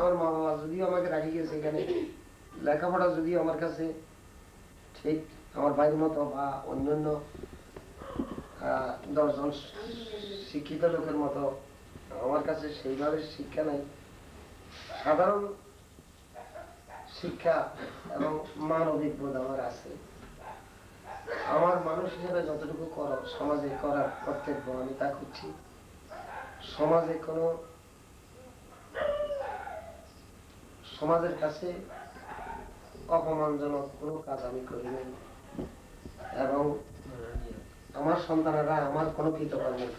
আমার মা বাবা যদিও আমাকে রাখি গেছে এখানে, লেখাপড়া যদিও আমার কাছে ঠিক আমার ভাইয়ের মতো বা অন্যান্য 10 জন শিক্ষিত লোকের মতো আমার কাছে সেইভাবে শিক্ষা নাই। সাধারণ শিক্ষা এবং মানবিক বোধ আমার আছে। আমার মানুষ হিসেবে যতটুকু সমাজে করার কর্তব্য আমি তা করছি। সমাজে কোনো সমাজের কাছে অপমানজনক কোনো কাজ আমি করি নাই এবং আমার সন্তানেরা আমার কোনো কৃতকর্মের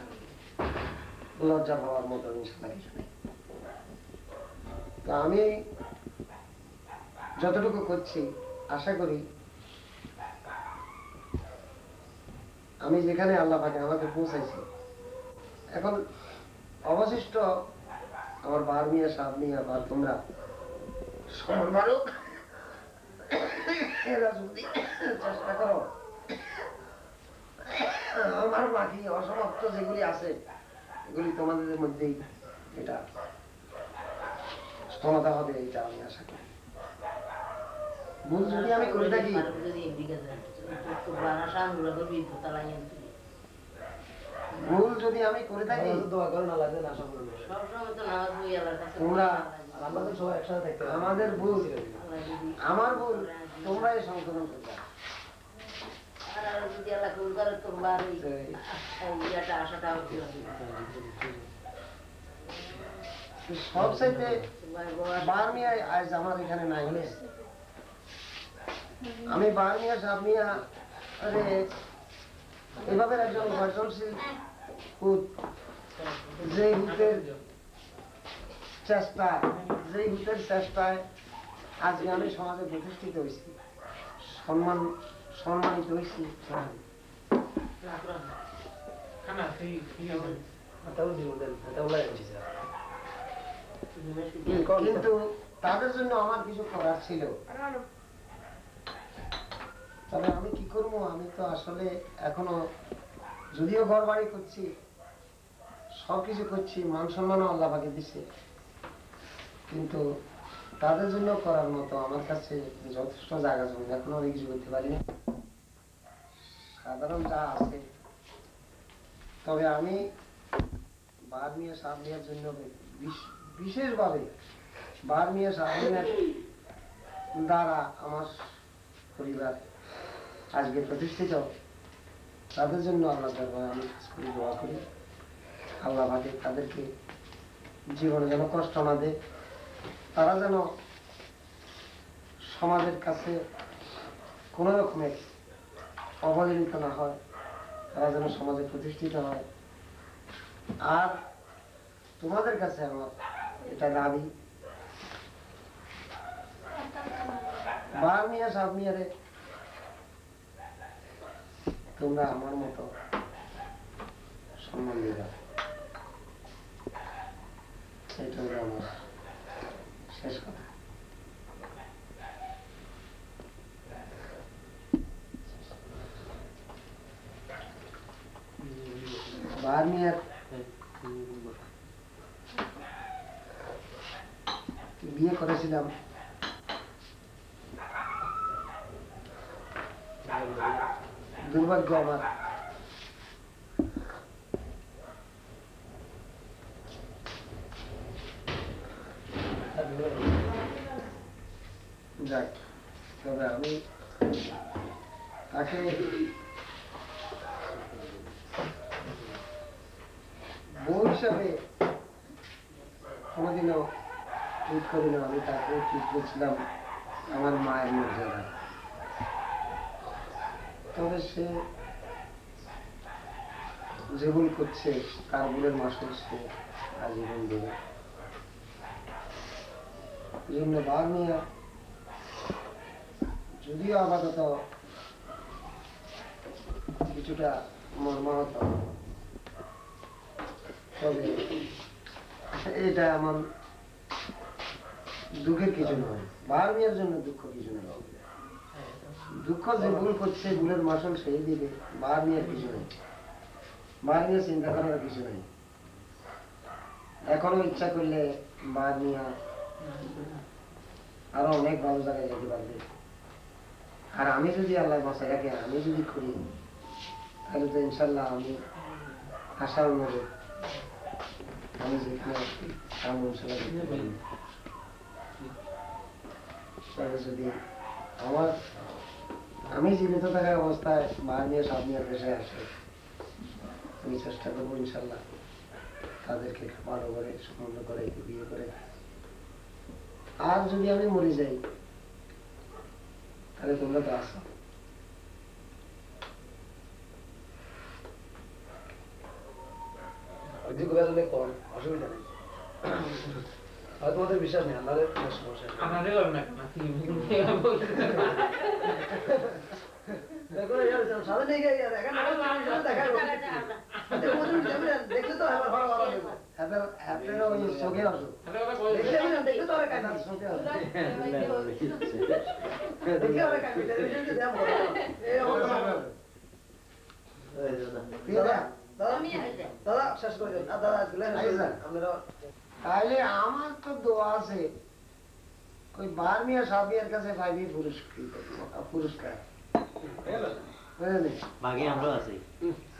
লজ্জা পাওয়ার মতো ইনশাআল্লাহ কিছু নেই। তো আমি যতটুকু করছি আশা করি আমি যেখানে আল্লাহ পাকে আমাকে পৌঁছাইছি, এখন অবশিষ্ট আমার বার মিয়া সাহেব মিয়া বা তোমরা সর্বারক এরা যদি চেষ্টা করো আমার বাকি অসমাপ্ত যেগুলি আছে এগুলি তোমাদের মধ্যেই এটা ক্ষমতা হবে, এটা আমি আশা করি। ভুল যদি আমি করে থাকি ভুল যদি আমি করে থাকি তোমরা আমাদের ভুল আমার ভুল তোমরাই সংশোধন করবে। সব চাইতে বার্মিয়ায় আজ আমার এখানে নাই। আমি বার্মিয়া সাহেব মিয়া এভাবে একজন গঠনশীল যে হুতের চেষ্টায় আজকে আমি সমাজে প্রতিষ্ঠিত হয়েছি, সম্মানিত হয়েছি। কিন্তু তাদের জন্য আমার কিছু করার ছিল, তবে আমি কি করবো? আমি তো আসলে এখনো যদিও ঘর বাড়ি করছি, সবকিছু করছি, মান সম্মানও আল্লাহ পাকে দিছে, কিন্তু তাদের জন্য করার মতো আমার কাছে যথেষ্ট জায়গা জমি এখনো আমি কিছু করতে পারি না, সাধারণ যা আছে। তবে আমি বার্মিয়া সাহেব মিয়ার জন্য বিশেষভাবে বার্মিয়া সাহেব মিয়ার দ্বারা আমার পরিবার আজকে প্রতিষ্ঠিত, তাদের জন্য আল্লাহ দরবারে আমি দোয়া করি আল্লাহ পাকে তাদেরকে জীবনে যেন কষ্ট না দেয়, তারা যেন সমাজের কাছে কোন রকমের অবহেলিত না হয়, তারা যেন সমাজে প্রতিষ্ঠিত হয়। আর তোমাদের কাছে আমার এটা দাবি, বার্মিয়া সাহেব মিয়ারে তোমরা আমার মতো সম্মান দিবা, এটা হলো আমার শেষ কথা। বার্মিয়ার বিয়ে করেছিলাম দুর্ভাগ্য আমার যাক, তবে আমি তাকে বউ হিসাবে কোনোদিনও ট্রিট করি না, আমি তাকে ট্রিট করছিলাম আমার মায়ের মর্যাদা। তবে সে যে ভুল করছে তার ভুলের মাসুল সে আজীবন দেবে। এই জন্য বার্মিয়া যদিও আপাতত কিছুটা মর্মাহত, তবে এটা আমার দুঃখের কিছু নয়, বার্মিয়ার জন্য দুঃখ কিছু নয়। দুঃখ যে ভুল করছে ভুলের মাসুল সেই দিবে, বার্মিয়ার কিছু নেই, বার্মিয়ার চিন্তা করার কিছু নেই। এখনো ইচ্ছা করলে বার্মিয়া আরো অনেক ভালো জায়গায় যেতে পারবে। আর আমি যদি আল্লাহ বাঁচায় রাখে, আমি যদি করি, তাহলে তো ইনশাল্লাহ আমি আশার অনুরোধ আমি যেখানে ইনশাল্লাহ দেখতে পারি। তবে যদি আমার আমি জীবিত থাকা অবস্থায় বার্মিয়া সাবমিয়ার দেশে আসে, আমি চেষ্টা করবো ইনশাল্লাহ তাদেরকে ভালো করে সম্বন্ধ করে বিয়ে করে। আর যদি আমি মরে যাই, তাহলে তোমরা তো আসো। অসুবিধা নেই, হয়তো তোমাদের বিশ্বাস নেই, আমাদের সমস্যা দাদা শেষ করে দেন। দাদা তাইলে আমার তো দোয়া আছে, ওই বার্মিয়া সাবিয়ার কাছে পাইবি পুরস্কার।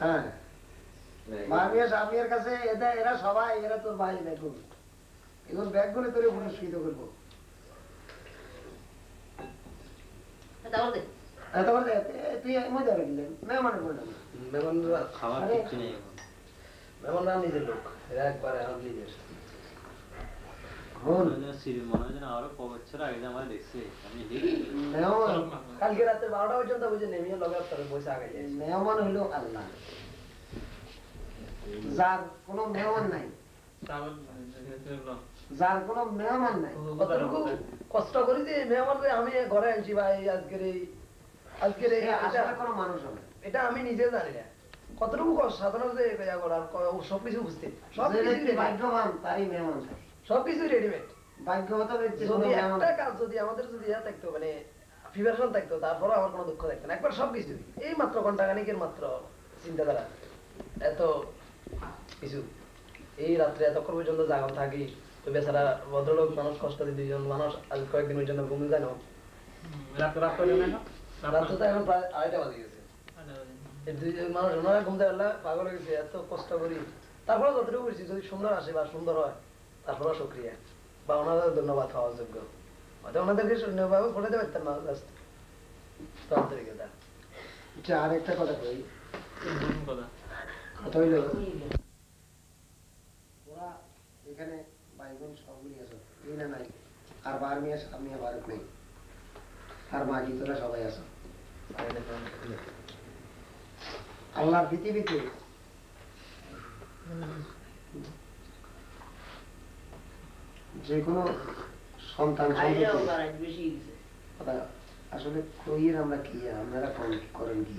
হ্যাঁ, বার্মিয়া সাবিয়ার কাছে এরা সবাই, এরা তোর ভাই দেখুন, এখন ব্যাগ গুলো তোরে পুরস্কৃত করবো। তুই মজা রাখলেন মেহমানের বললাম, মেহমানরা নিজের লোক, এরা একবারে নিজের। কালকে রাতে 12টা পর্যন্ত বুঝে নেমে লগে বসে আগে মেহমান হইল আল্লাহ, যার কোন মেহমান নাই, যার কোন মেহমান নাই। কতটুকু কষ্ট করি যে মেহমান আমি ঘরে আনছি ভাই, আজকের কোনো মানুষ হবে এটা আমি নিজে জানি না কতটুকু কষ্ট সাধারণত সবকিছু বুঝতে, ভাগ্যবান তারই মেহমান, সবকিছু রেডিমেড। একটা কাজ যদি আমাদের যদি থাকতো, মানে প্রিপারেশন থাকতো, তারপরে আমার কোনো দুঃখ থাকতো না, একবার সবকিছু এই মাত্র ঘন্টাখানিকের মাত্র চিন্তাধারা, এত কিছু এই রাত্রে এতক্ষণ পর্যন্ত জাগাম থাকি। তো বেচারা ভদ্রলোক মানুষ কষ্ট দিয়ে, দুইজন মানুষ আজ কয়েকদিন পর্যন্ত ঘুমিয়ে যায় না, রাত্রে তো এখন প্রায় 2:30 বাজে গেছে। দুইজন মানুষ ওনারা ঘুমতে পারলে পাগল হয়ে গেছে, এত কষ্ট করি। তারপরে যতটুকু বুঝছি যদি সুন্দর আসে বা সুন্দর হয়, তারপরে সক্রিয়া বা ওনাদের ধন্যবাদ হওয়া যোগ্য, হয়তো ওনাদেরকে শূন্যভাবে ফোটাতে পারতাম না, জাস্ট আন্তরিকতা। আর একটা কথা কই, কথা হইল ওরা এখানে বাইগুন সবগুলি আছে, এই না নাই, আর বার্মিয়া সাবমিয়া ভারত নেই, আর মাঝি তোরা সবাই আছে। আল্লাহর পৃথিবীতে যে কোনো সন্তান আসলে কইয়ের আমরা কি, আপনারা করেন কি।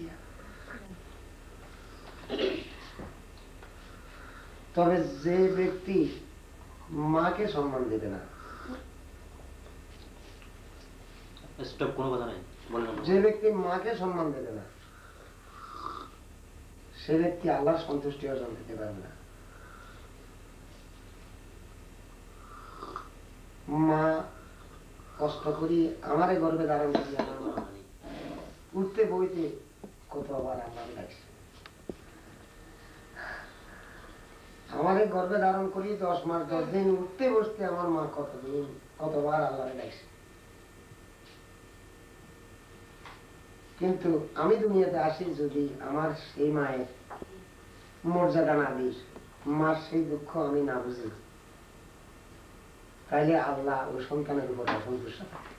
তবে যে ব্যক্তি মাকে সম্মান দেবে না, যে ব্যক্তি মাকে সম্মান দেবে না, সে ব্যক্তি আল্লাহর সন্তুষ্টি অর্জন করতে পারবে না। মা কষ্ট করি আমারে গর্বে ধারণ করি, আমার মা উঠতে বইতে কতবার আল্লাহ ডাকছে, আমারে গর্বে ধারণ করি 10 মাস 10 দিন, উঠতে বসতে আমার মা কতবার আল্লাহ ডাকছে। কিন্তু আমি দুনিয়াতে আসি যদি আমার সেই মায়ের মর্যাদা না দিই, মার সেই দুঃখ আমি না বুঝি, তাইলে আল্লাহ ও সন্তানের উপর অসন্তুষ্ট থাকে।